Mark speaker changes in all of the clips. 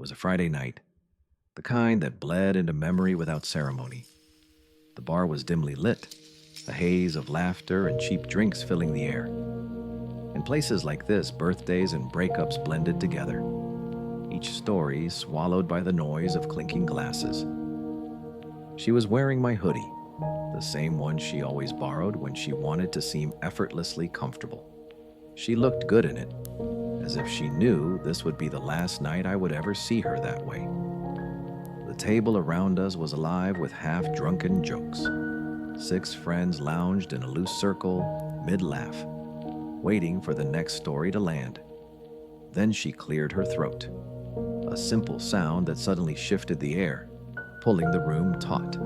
Speaker 1: was a Friday night, the kind that bled into memory without ceremony. The bar was dimly lit, a haze of laughter and cheap drinks filling the air. In places like this, birthdays and breakups blended together, each story swallowed by the noise of clinking glasses. She was wearing my hoodie, the same one she always borrowed when she wanted to seem effortlessly comfortable. She looked good in it, as if she knew this would be the last night I would ever see her that way. The table around us was alive with half-drunken jokes. 6 friends lounged in a loose circle, mid-laugh, waiting for the next story to land. Then she cleared her throat, a simple sound that suddenly shifted the air, pulling the room taut.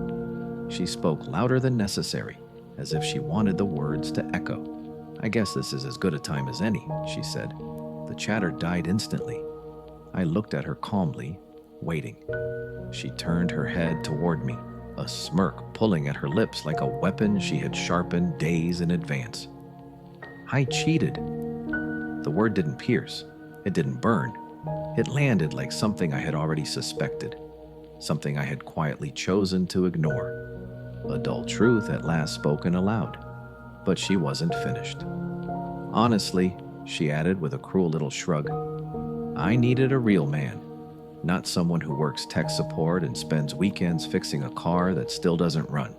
Speaker 1: She spoke louder than necessary, as if she wanted the words to echo. "I guess this is as good a time as any," she said. The chatter died instantly. I looked at her calmly, waiting. She turned her head toward me, a smirk pulling at her lips like a weapon she had sharpened days in advance. "I cheated." The word didn't pierce. It didn't burn. It landed like something I had already suspected, something I had quietly chosen to ignore. A dull truth at last spoken aloud. But she wasn't finished. "Honestly," she added with a cruel little shrug, "I needed a real man, not someone who works tech support and spends weekends fixing a car that still doesn't run."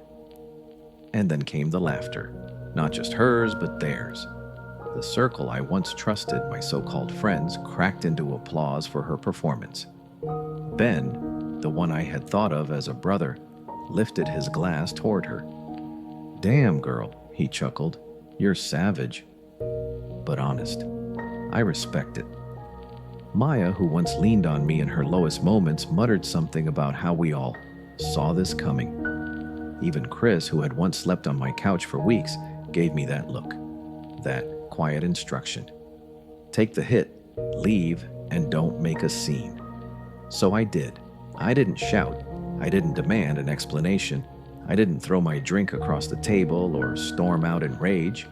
Speaker 1: And then came the laughter, not just hers, but theirs. The circle I once trusted, my so-called friends, cracked into applause for her performance. Ben, the one I had thought of as a brother, lifted his glass toward her. "Damn, girl," he chuckled, "you're savage." But honest. I respect it. Maya, who once leaned on me in her lowest moments, muttered something about how we all saw this coming. Even Chris, who had once slept on my couch for weeks, gave me that look, that quiet instruction. Take the hit, leave, and don't make a scene. So I did. I didn't shout. I didn't demand an explanation. I didn't throw my drink across the table or storm out in rage,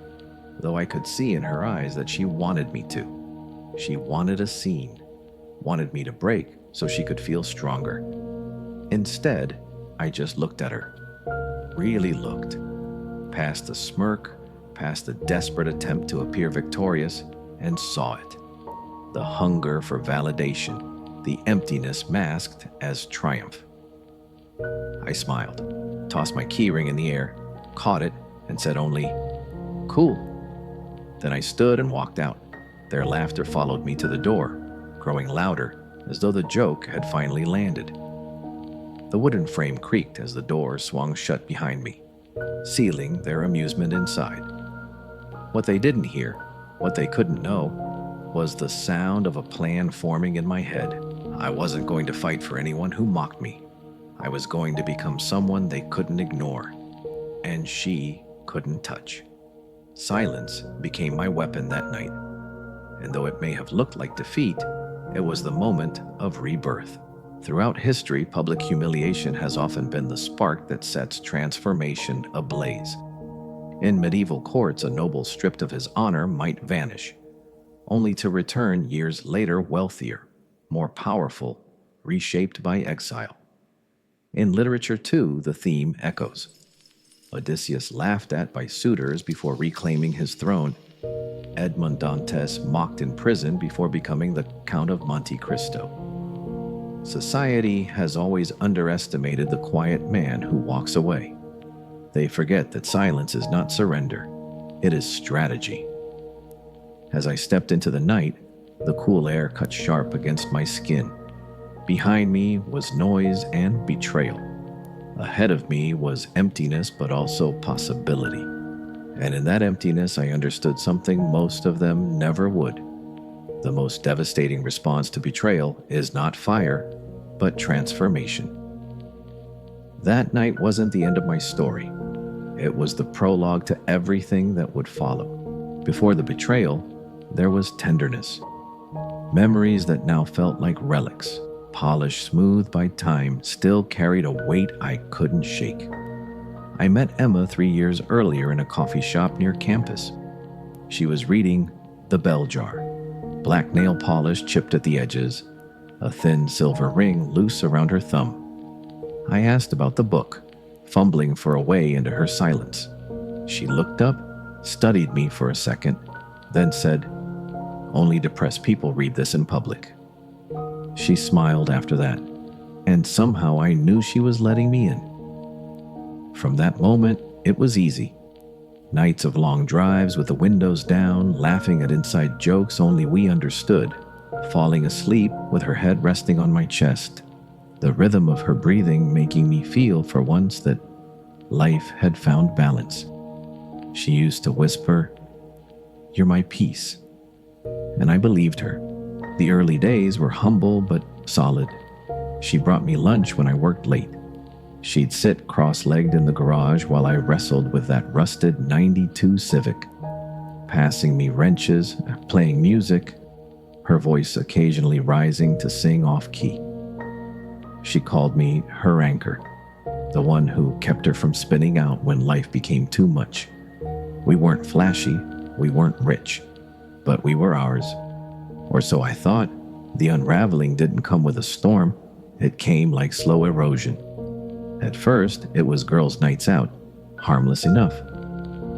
Speaker 1: though I could see in her eyes that she wanted me to. She wanted a scene, wanted me to break so she could feel stronger. Instead, I just looked at her. Really looked. Past the smirk, past the desperate attempt to appear victorious, and saw it. The hunger for validation, the emptiness masked as triumph. I smiled, tossed my keyring in the air, caught it, and said only, "Cool." Then I stood and walked out. Their laughter followed me to the door, growing louder, as though the joke had finally landed. The wooden frame creaked as the door swung shut behind me, sealing their amusement inside. What they didn't hear, what they couldn't know, was the sound of a plan forming in my head. I wasn't going to fight for anyone who mocked me. I was going to become someone they couldn't ignore, and she couldn't touch. Silence became my weapon that night, and though it may have looked like defeat, it was the moment of rebirth. Throughout history, public humiliation has often been the spark that sets transformation ablaze. In medieval courts, a noble stripped of his honor might vanish, only to return years later wealthier, more powerful, reshaped by exile. In literature, too, the theme echoes. Odysseus laughed at by suitors before reclaiming his throne. Edmond Dantes mocked in prison before becoming the Count of Monte Cristo. Society has always underestimated the quiet man who walks away. They forget that silence is not surrender, it is strategy. As I stepped into the night, the cool air cut sharp against my skin. Behind me was noise and betrayal. Ahead of me was emptiness, but also possibility. And in that emptiness, I understood something most of them never would. The most devastating response to betrayal is not fire, but transformation. That night wasn't the end of my story. It was the prologue to everything that would follow. Before the betrayal, there was tenderness. Memories that now felt like relics, polished smooth by time, still carried a weight I couldn't shake. I met Emma 3 years earlier in a coffee shop near campus. She was reading The Bell Jar, black nail polish chipped at the edges, a thin silver ring loose around her thumb. I asked about the book, fumbling for a way into her silence. She looked up, studied me for a second, then said, "Only depressed people read this in public." She smiled after that, and somehow I knew she was letting me in. From that moment, it was easy. Nights of long drives with the windows down, laughing at inside jokes only we understood, falling asleep with her head resting on my chest, the rhythm of her breathing making me feel for once that life had found balance. She used to whisper, "You're my peace." And I believed her. The early days were humble but solid. She brought me lunch when I worked late. She'd sit cross-legged in the garage while I wrestled with that rusted '92 Civic, passing me wrenches, playing music, her voice occasionally rising to sing off-key. She called me her anchor, the one who kept her from spinning out when life became too much. We weren't flashy, we weren't rich, but we were ours. Or so I thought. The unraveling didn't come with a storm, it came like slow erosion. At first, it was girls' nights out, harmless enough.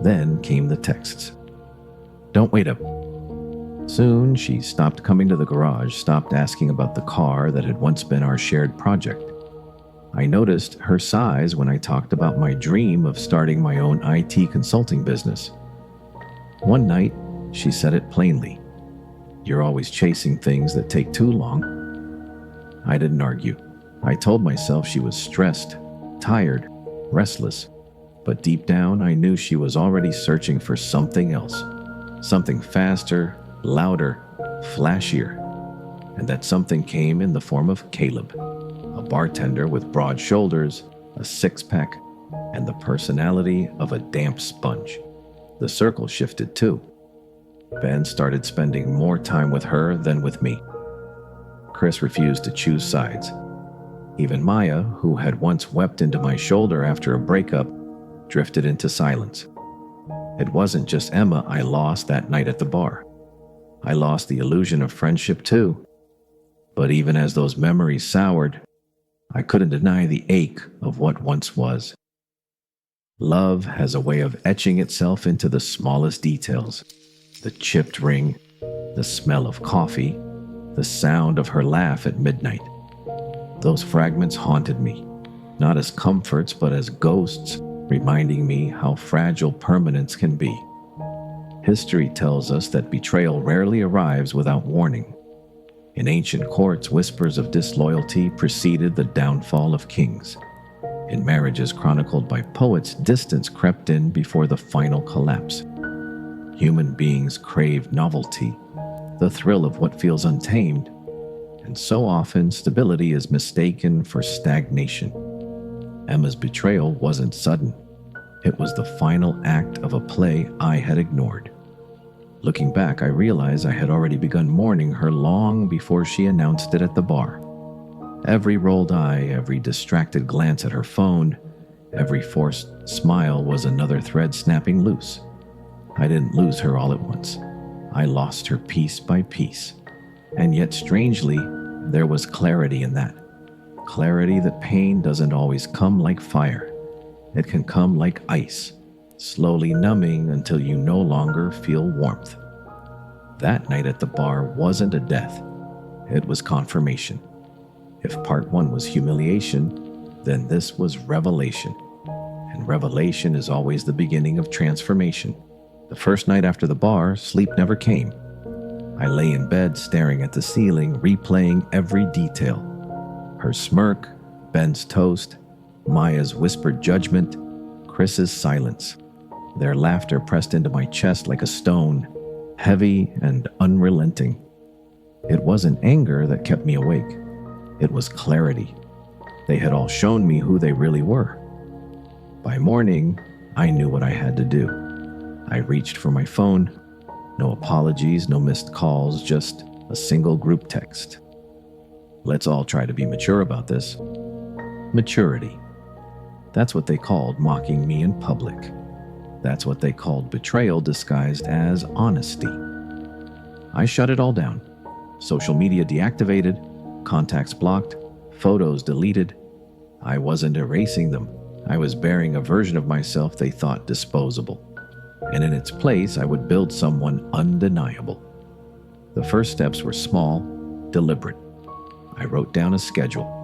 Speaker 1: Then came the texts. "Don't wait up." Soon, she stopped coming to the garage, stopped asking about the car that had once been our shared project. I noticed her sighs when I talked about my dream of starting my own IT consulting business. One night, she said it plainly. "You're always chasing things that take too long." I didn't argue. I told myself she was stressed, tired, restless, but deep down I knew she was already searching for something else, something faster, louder, flashier, and that something came in the form of Caleb, a bartender with broad shoulders, a six-pack, and the personality of a damp sponge. The circle shifted too. Ben started spending more time with her than with me. Chris refused to choose sides. Even Maya, who had once wept into my shoulder after a breakup, drifted into silence. It wasn't just Emma I lost that night at the bar. I lost the illusion of friendship too. But even as those memories soured, I couldn't deny the ache of what once was. Love has a way of etching itself into the smallest details. The chipped ring, the smell of coffee, the sound of her laugh at midnight. Those fragments haunted me, not as comforts but as ghosts, reminding me how fragile permanence can be. History tells us that betrayal rarely arrives without warning. In ancient courts, whispers of disloyalty preceded the downfall of kings. In marriages chronicled by poets, distance crept in before the final collapse. Human beings crave novelty, the thrill of what feels untamed, and so often stability is mistaken for stagnation. Emma's betrayal wasn't sudden. It was the final act of a play I had ignored. Looking back, I realized I had already begun mourning her long before she announced it at the bar. Every rolled eye, every distracted glance at her phone, every forced smile was another thread snapping loose. I didn't lose her all at once. I lost her piece by piece. And yet, strangely, there was clarity in that. Clarity that pain doesn't always come like fire. It can come like ice, slowly numbing until you no longer feel warmth. That night at the bar wasn't a death. It was confirmation. If part one was humiliation, then this was revelation. And revelation is always the beginning of transformation. The first night after the bar, sleep never came. I lay in bed staring at the ceiling, replaying every detail. Her smirk, Ben's toast, Maya's whispered judgment, Chris's silence. Their laughter pressed into my chest like a stone, heavy and unrelenting. It wasn't anger that kept me awake. It was clarity. They had all shown me who they really were. By morning, I knew what I had to do. I reached for my phone. No apologies, no missed calls, just a single group text. Let's all try to be mature about this. Maturity. That's what they called mocking me in public. That's what they called betrayal disguised as honesty. I shut it all down. Social media deactivated, contacts blocked, photos deleted. I wasn't erasing them. I was burying a version of myself they thought disposable. And in its place, I would build someone undeniable. The first steps were small, deliberate. I wrote down a schedule.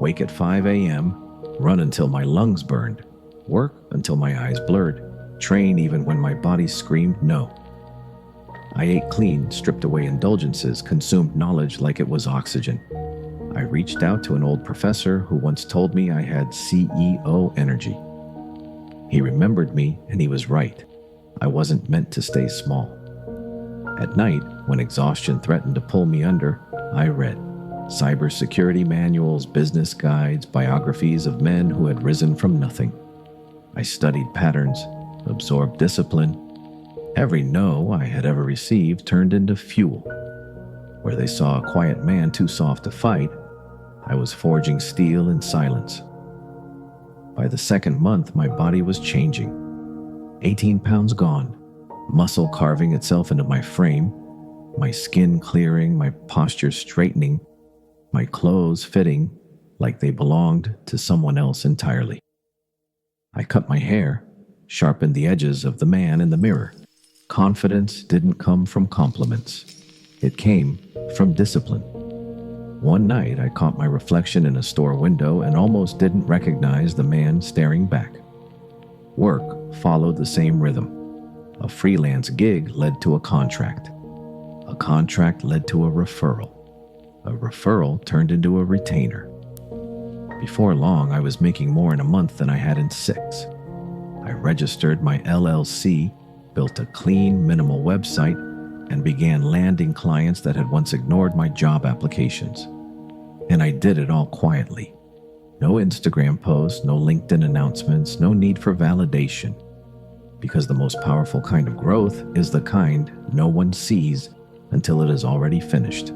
Speaker 1: Wake at 5 a.m., run until my lungs burned, work until my eyes blurred, train even when my body screamed no. I ate clean, stripped away indulgences, consumed knowledge like it was oxygen. I reached out to an old professor who once told me I had CEO energy. He remembered me, and he was right. I wasn't meant to stay small. At night, when exhaustion threatened to pull me under, I read cybersecurity manuals, business guides, biographies of men who had risen from nothing. I studied patterns, absorbed discipline. Every no I had ever received turned into fuel. Where they saw a quiet man too soft to fight, I was forging steel in silence. By the second month, my body was changing. 18 pounds gone, muscle carving itself into my frame, my skin clearing, my posture straightening, my clothes fitting like they belonged to someone else entirely. I cut my hair, sharpened the edges of the man in the mirror. Confidence didn't come from compliments. It came from discipline. One night, I caught my reflection in a store window and almost didn't recognize the man staring back. Work followed the same rhythm. A freelance gig led to a contract. A contract led to a referral. A referral turned into a retainer. Before long, I was making more in a month than I had in 6. I registered my LLC, built a clean, minimal website, and began landing clients that had once ignored my job applications. And I did it all quietly. No Instagram posts, no LinkedIn announcements, no need for validation. Because the most powerful kind of growth is the kind no one sees until it is already finished.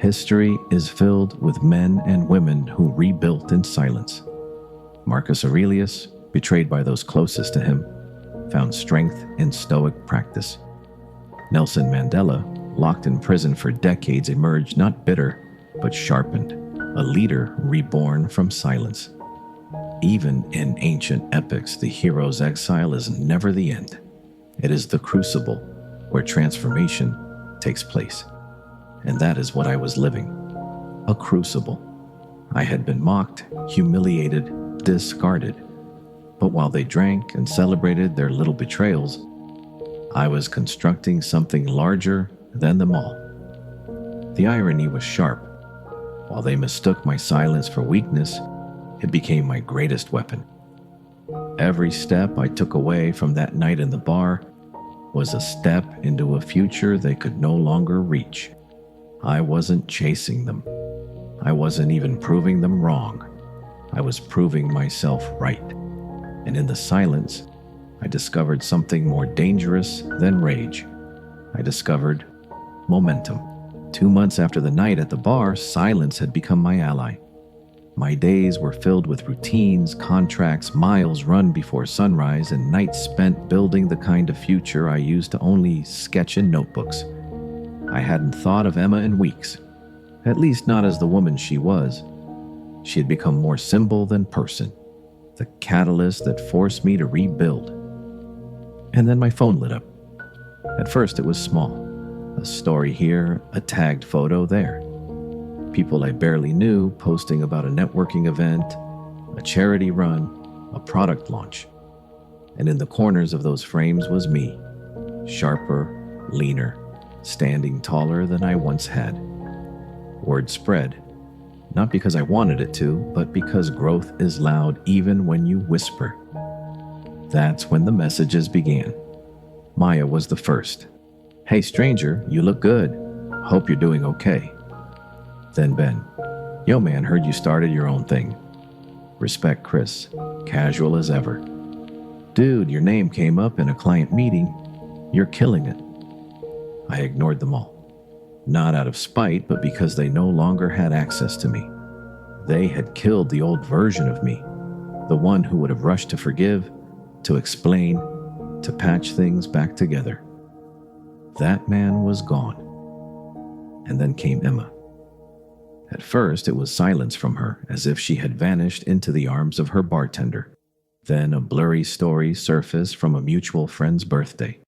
Speaker 1: History is filled with men and women who rebuilt in silence. Marcus Aurelius, betrayed by those closest to him, found strength in stoic practice. Nelson Mandela, locked in prison for decades, emerged not bitter, but sharpened, a leader reborn from silence. Even in ancient epics, the hero's exile is never the end. It is the crucible where transformation takes place. And that is what I was living. A crucible. I had been mocked, humiliated, discarded. But while they drank and celebrated their little betrayals, I was constructing something larger than them all. The irony was sharp. While they mistook my silence for weakness, it became my greatest weapon. Every step I took away from that night in the bar was a step into a future they could no longer reach. I wasn't chasing them. I wasn't even proving them wrong. I was proving myself right. And in the silence, I discovered something more dangerous than rage. I discovered momentum. 2 months after the night at the bar, silence had become my ally. My days were filled with routines, contracts, miles run before sunrise, and nights spent building the kind of future I used to only sketch in notebooks. I hadn't thought of Emma in weeks, at least not as the woman she was. She had become more symbol than person, the catalyst that forced me to rebuild. And then my phone lit up. At first it was small, a story here, a tagged photo there. People I barely knew posting about a networking event, a charity run, a product launch. And in the corners of those frames was me, sharper, leaner, standing taller than I once had. Word spread, not because I wanted it to, but because growth is loud even when you whisper. That's when the messages began. Maya was the first. "Hey stranger, you look good. Hope you're doing okay." Then Ben, "Yo man, heard you started your own thing. Respect Chris, casual as ever. Dude, your name came up in a client meeting. You're killing it." I ignored them all. Not out of spite, but because they no longer had access to me. They had killed the old version of me, the one who would have rushed to forgive, to explain, to patch things back together. That man was gone. And then came Emma. At first, it was silence from her, as if she had vanished into the arms of her bartender. Then a blurry story surfaced from a mutual friend's birthday.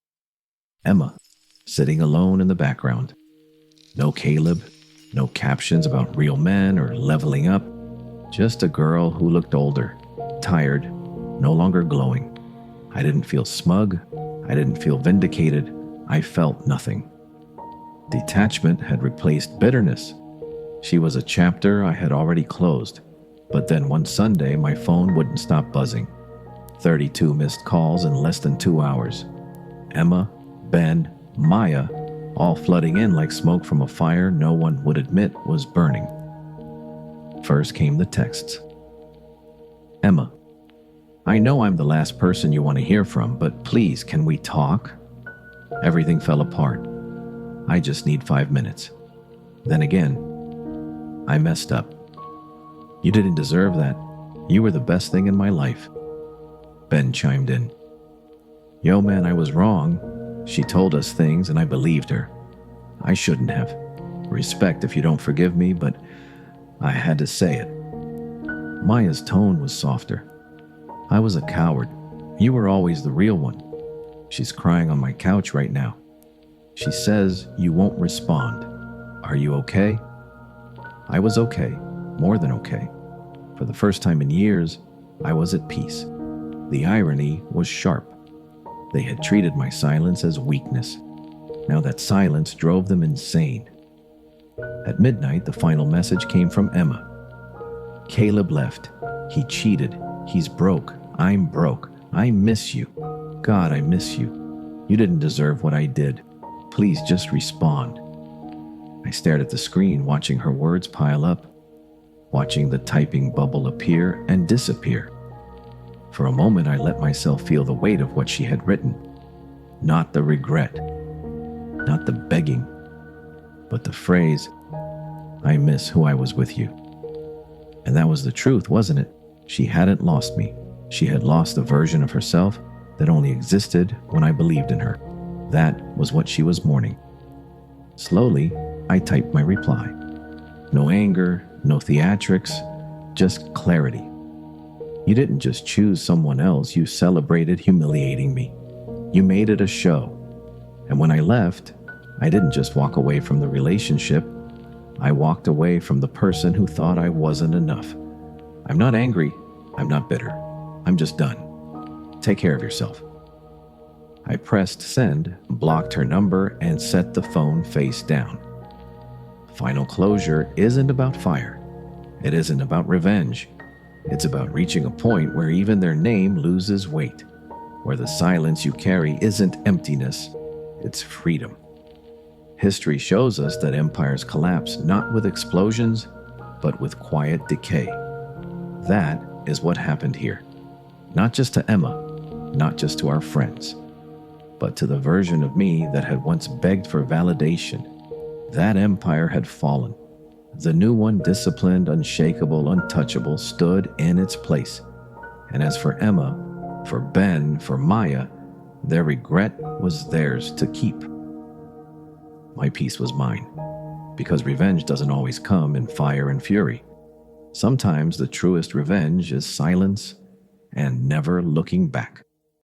Speaker 1: Emma, sitting alone in the background. No Caleb, no captions about real men or leveling up. Just a girl who looked older, tired, no longer glowing. I didn't feel smug. I didn't feel vindicated. I felt nothing. Detachment had replaced bitterness. She was a chapter I had already closed. But then one Sunday, my phone wouldn't stop buzzing. 32 missed calls in less than 2 hours. Emma, Ben, Maya, all flooding in like smoke from a fire no one would admit was burning. First came the texts. Emma, I know I'm the last person you want to hear from, but please, can we talk? Everything fell apart. I just need 5 minutes. Then again, I messed up. You didn't deserve that. You were the best thing in my life. Ben chimed in. Yo, man, I was wrong. She told us things and I believed her. I shouldn't have. Respect if you don't forgive me, but I had to say it. Maya's tone was softer. I was a coward. You were always the real one. She's crying on my couch right now. She says you won't respond. Are you okay? I was okay, more than okay. For the first time in years, I was at peace. The irony was sharp. They had treated my silence as weakness. Now that silence drove them insane. At midnight, the final message came from Emma. Caleb left. He cheated. He's broke. I'm broke. I miss you. God, I miss you. You didn't deserve what I did. Please just respond. I stared at the screen, watching her words pile up, watching the typing bubble appear and disappear. For a moment, I let myself feel the weight of what she had written. Not the regret, not the begging, but the phrase, I miss who I was with you. And that was the truth, wasn't it? She hadn't lost me. She had lost a version of herself that only existed when I believed in her. That was what she was mourning. Slowly, I typed my reply. No anger, no theatrics, just clarity. You didn't just choose someone else, you celebrated humiliating me. You made it a show. And when I left, I didn't just walk away from the relationship. I walked away from the person who thought I wasn't enough. I'm not angry. I'm not bitter. I'm just done. Take care of yourself. I pressed send, blocked her number, and set the phone face down. Final closure isn't about fire. It isn't about revenge. It's about reaching a point where even their name loses weight, where the silence you carry isn't emptiness, it's freedom. History shows us that empires collapse not with explosions, but with quiet decay. That is what happened here. Not just to Emma, not just to our friends, but to the version of me that had once begged for validation. That empire had fallen. The new one, disciplined, unshakable, untouchable, stood in its place. And as for Emma, for Ben, for Maya, their regret was theirs to keep. My peace was mine, because revenge doesn't always come in fire and fury. Sometimes the truest revenge is silence and never looking back.